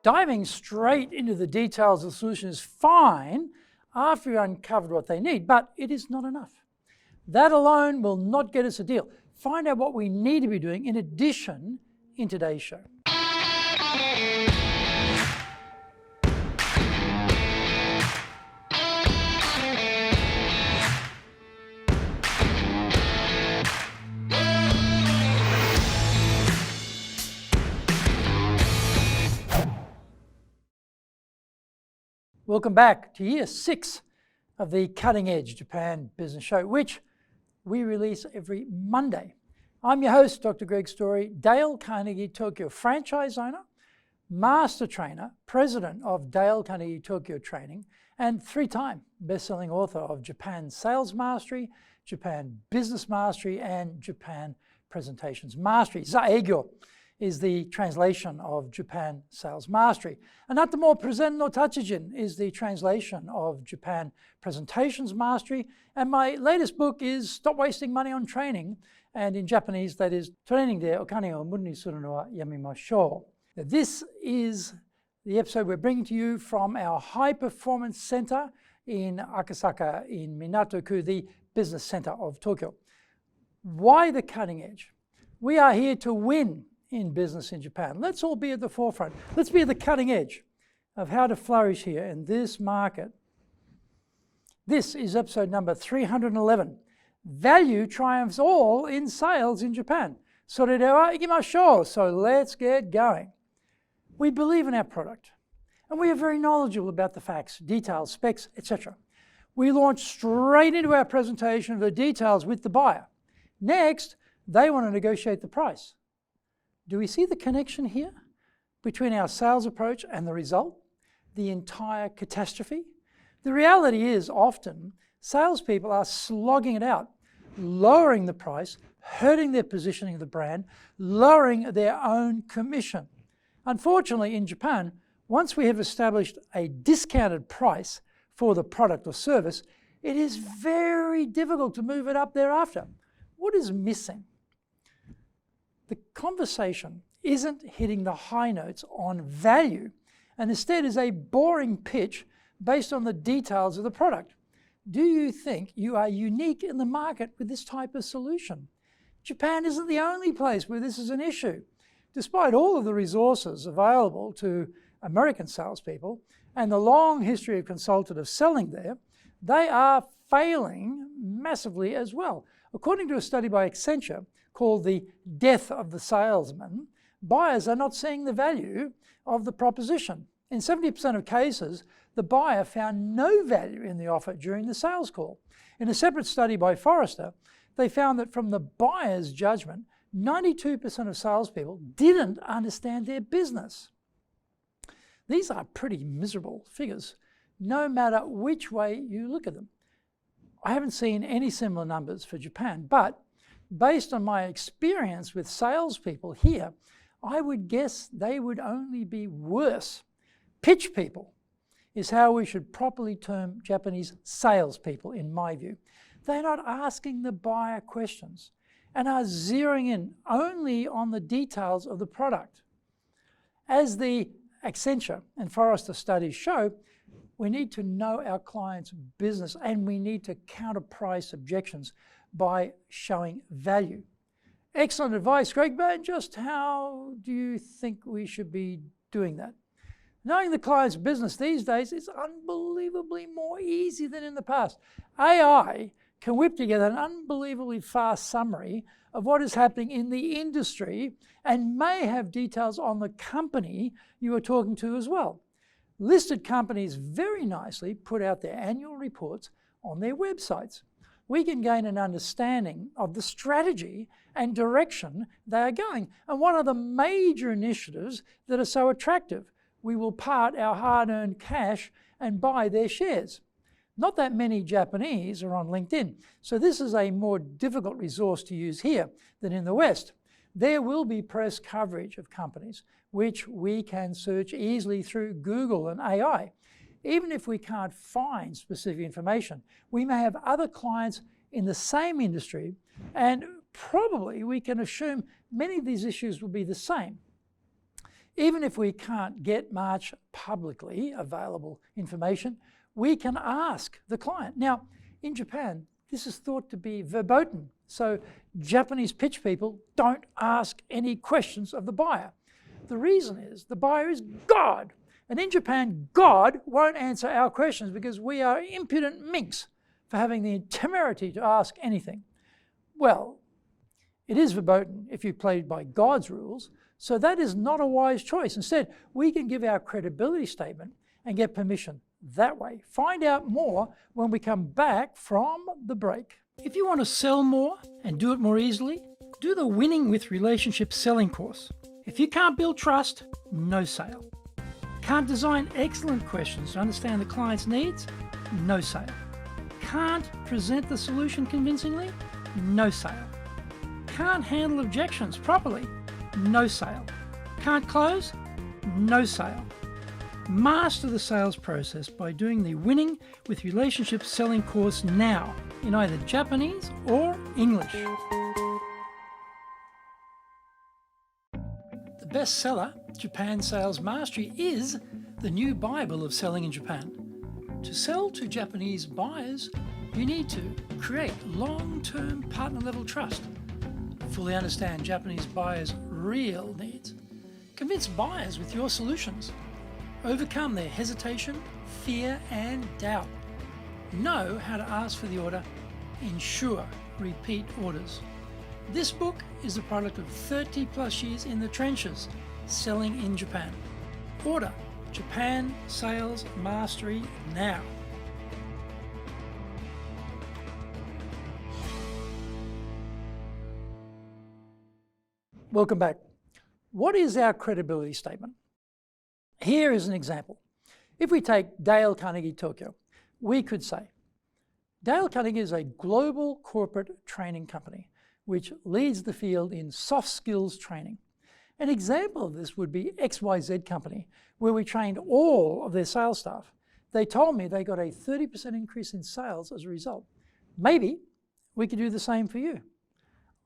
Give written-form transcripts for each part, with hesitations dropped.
Diving straight into the details of the solution is fine after you've uncovered what they need, but it is not enough. That alone will not get us a deal. Find out what we need to be doing in addition in today's show. Welcome back to year 6 of the Cutting Edge Japan Business Show, which we release every Monday. I'm your host, Dr. Greg Story, Dale Carnegie Tokyo franchise owner, master trainer, president of Dale Carnegie Tokyo Training, and 3-time best-selling author of Japan Sales Mastery, Japan Business Mastery, and Japan Presentations Mastery. Zaegyo is the translation of Japan Sales Mastery. Anatomo Present no Tachijin is the translation of Japan Presentations Mastery. And my latest book is Stop Wasting Money on Training. And in Japanese, that is Training de Okane o Muru ni suru no wa yamimashou. This is the episode we're bringing to you from our High Performance Center in Akasaka in Minato-ku, the business center of Tokyo. Why the cutting edge? We are here to win in business in Japan. Let's all be at the forefront. Let's be at the cutting edge of how to flourish here in this market. This is episode number 311. Value triumphs all in sales in Japan. Sore de wa ikimashou. So let's get going. We believe in our product, and we are very knowledgeable about the facts, details, specs, etc. We launch straight into our presentation of the details with the buyer. Next, they want to negotiate the price. Do we see the connection here between our sales approach and the result? The entire catastrophe? The reality is often salespeople are slogging it out, lowering the price, hurting their positioning of the brand, lowering their own commission. Unfortunately, in Japan, once we have established a discounted price for the product or service, it is very difficult to move it up thereafter. What is missing? The conversation isn't hitting the high notes on value, and instead is a boring pitch based on the details of the product. Do you think you are unique in the market with this type of solution? Japan isn't the only place where this is an issue. Despite all of the resources available to American salespeople and the long history of consultative selling there, they are failing massively as well. According to a study by Accenture called The Death of the Salesman, buyers are not seeing the value of the proposition. In 70% of cases, the buyer found no value in the offer during the sales call. In a separate study by Forrester, they found that from the buyer's judgment, 92% of salespeople didn't understand their business. These are pretty miserable figures, no matter which way you look at them. I haven't seen any similar numbers for Japan, but based on my experience with salespeople here, I would guess they would only be worse. Pitchpeople is how we should properly term Japanese salespeople, in my view. They're not asking the buyer questions and are zeroing in only on the details of the product. As the Accenture and Forrester studies show, we need to know our client's business and we need to counter-price objections by showing value. Excellent advice, Greg, but just how do you think we should be doing that? Knowing the client's business these days is unbelievably more easy than in the past. AI can whip together an unbelievably fast summary of what is happening in the industry and may have details on the company you are talking to as well. Listed companies very nicely put out their annual reports on their websites. We can gain an understanding of the strategy and direction they are going. And what are the major initiatives that are so attractive? We will part our hard-earned cash and buy their shares. Not that many Japanese are on LinkedIn, so this is a more difficult resource to use here than in the West. There will be press coverage of companies, which we can search easily through Google and AI. Even if we can't find specific information, we may have other clients in the same industry, and probably we can assume many of these issues will be the same. Even if we can't get much publicly available information, we can ask the client. Now, in Japan, this is thought to be verboten, so Japanese pitch people don't ask any questions of the buyer. The reason is the buyer is God, and in Japan, God won't answer our questions because we are impudent minks for having the temerity to ask anything. Well, it is verboten if you played by God's rules, so that is not a wise choice. Instead, we can give our credibility statement and get permission that way. Find out more when we come back from the break. If you want to sell more and do it more easily, do the Winning with Relationships selling course. If you can't build trust, no sale. Can't design excellent questions to understand the client's needs, no sale. Can't present the solution convincingly, no sale. Can't handle objections properly, no sale. Can't close, no sale. Master the sales process by doing the Winning with Relationships selling course now in either Japanese or English. The bestseller, Japan Sales Mastery, is the new Bible of selling in Japan. To sell to Japanese buyers, you need to create long-term partner-level trust, fully understand Japanese buyers' real needs, convince buyers with your solutions, overcome their hesitation, fear, and doubt, know how to ask for the order, ensure repeat orders. This book is the product of 30 plus years in the trenches selling in Japan. Order Japan Sales Mastery now. Welcome back. What is our credibility statement? Here is an example. If we take Dale Carnegie Tokyo, we could say, Dale Carnegie is a global corporate training company which leads the field in soft skills training. An example of this would be XYZ Company, where we trained all of their sales staff. They told me they got a 30% increase in sales as a result. Maybe we could do the same for you.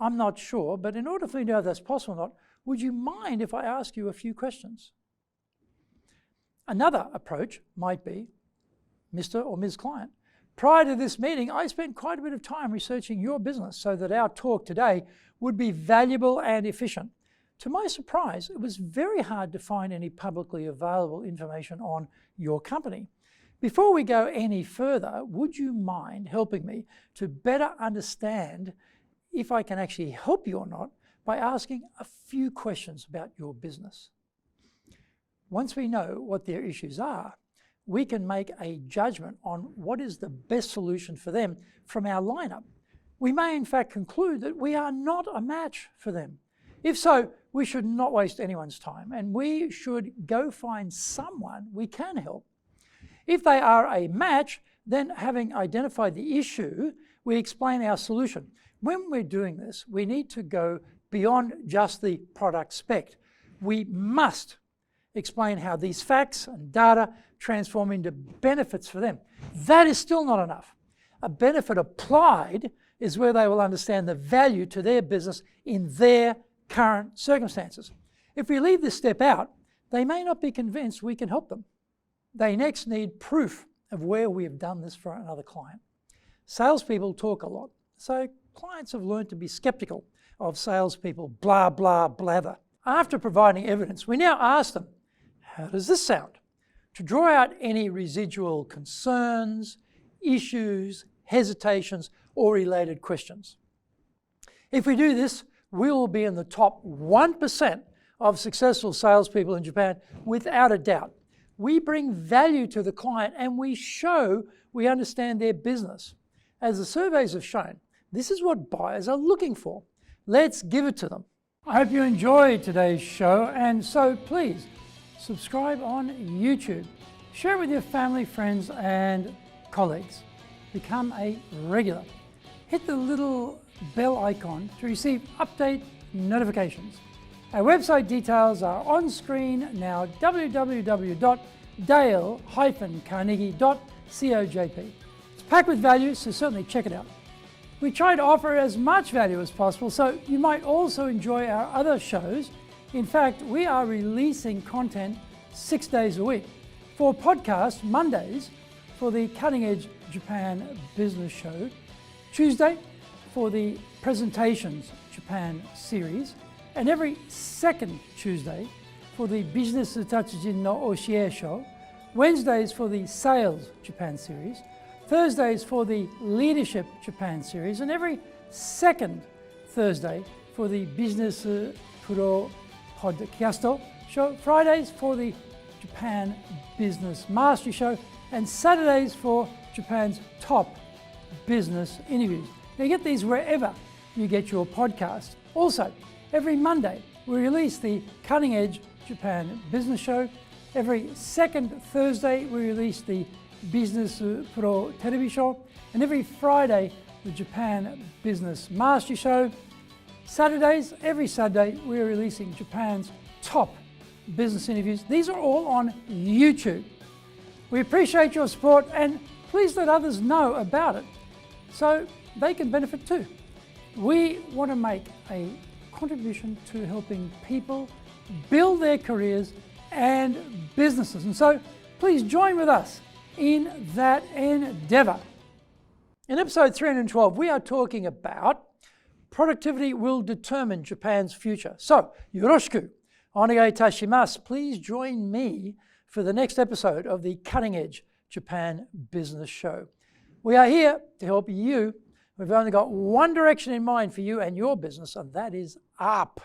I'm not sure, but in order for me to know if that's possible or not, would you mind if I ask you a few questions? Another approach might be, Mr. or Ms. Client, prior to this meeting, I spent quite a bit of time researching your business so that our talk today would be valuable and efficient. To my surprise, it was very hard to find any publicly available information on your company. Before we go any further, would you mind helping me to better understand if I can actually help you or not by asking a few questions about your business? Once we know what their issues are, we can make a judgment on what is the best solution for them from our lineup. We may in fact conclude that we are not a match for them. If so, we should not waste anyone's time and we should go find someone we can help. If they are a match, then having identified the issue, we explain our solution. When we're doing this, we need to go beyond just the product spec. We must explain how these facts and data transform into benefits for them. That is still not enough. A benefit applied is where they will understand the value to their business in their current circumstances. If we leave this step out, they may not be convinced we can help them. They next need proof of where we have done this for another client. Salespeople talk a lot, so clients have learned to be skeptical of salespeople, blah, blah, blather. After providing evidence, we now ask them, how does this sound? To draw out any residual concerns, issues, hesitations, or related questions. If we do this, we will be in the top 1% of successful salespeople in Japan without a doubt. We bring value to the client and we show we understand their business. As the surveys have shown, this is what buyers are looking for. Let's give it to them. I hope you enjoyed today's show, and so please subscribe on YouTube. Share it with your family, friends, and colleagues. Become a regular. Hit the little bell icon to receive update notifications. Our website details are on screen now, www.dale-carnegie.cojp. It's packed with value, so certainly check it out. We try to offer as much value as possible, so you might also enjoy our other shows, In fact, we are releasing content 6 days a week. For podcasts, Mondays for the Cutting Edge Japan Business Show, Tuesday for the Presentations Japan series, and every second Tuesday for the Business Tatsujin no Oshie Show, Wednesdays for the Sales Japan series, Thursdays for the Leadership Japan series, and every second Thursday for the Business Pro Podcast Show, Fridays for the Japan Business Mastery Show, and Saturdays for Japan's top business interviews. Now you get these wherever you get your podcast. Also, every Monday we release the Cutting Edge Japan Business Show. Every second Thursday we release the Business Pro Television Show, and every Friday the Japan Business Mastery Show. Saturdays, every Saturday, we're releasing Japan's top business interviews. These are all on YouTube. We appreciate your support, and please let others know about it so they can benefit too. We want to make a contribution to helping people build their careers and businesses. And so please join with us in that endeavor. In episode 312, we are talking about productivity will determine Japan's future. So, yoroshiku onegai itashimasu. Please join me for the next episode of the Cutting Edge Japan Business Show. We are here to help you. We've only got one direction in mind for you and your business, and that is up.